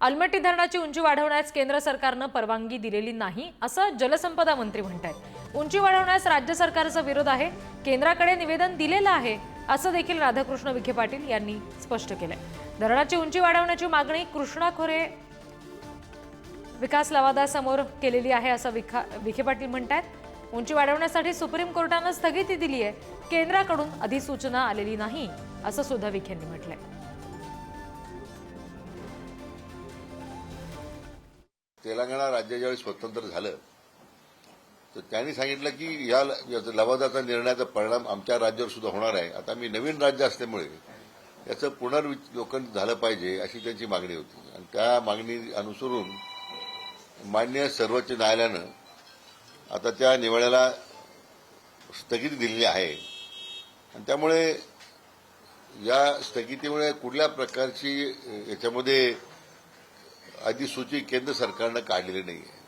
अलमट्टी धरणाची उंची वाढवण्यास केंद्र सरकारनं परवानगी दिलेली नाही असं जलसंपदा मंत्री म्हणतात। उंची वाढवण्यास राज्य सरकारचा विरोध आहे, केंद्राकडे निवेदन दिलेलं आहे असं देखील राधाकृष्ण विखे पाटील यांनी स्पष्ट केलंय। धरणाची उंची वाढवण्याची मागणी कृष्णा खोरे विकास लवादासमोर केलेली आहे असं विखे पाटील म्हणतात। उंची वाढवण्यासाठी सुप्रीम कोर्टानं स्थगिती दिली आहे, केंद्राकडून अधिसूचना आलेली नाही असं सुद्धा विखेंनी म्हटलंय। तेलंगणा राज्य ज्यावेळी स्वतंत्र झालं तर त्यांनी सांगितलं की या लवादाचा निर्णयाचा परिणाम आमच्या राज्यावर सुद्धा होणार आहे। आता मी नवीन राज्य असल्यामुळे याचं पुनर्विलोकन झालं पाहिजे अशी त्यांची मागणी होती आणि त्या मागणी अनुसरून माननीय सर्वोच्च न्यायालयानं आता त्या निवडाला स्थगिती दिलेली आहे आणि त्यामुळे या स्थगितीमुळे कुठल्या प्रकारची याच्यामध्ये अधिसूची केंद्र सरकारनं काढलेली नाहीये।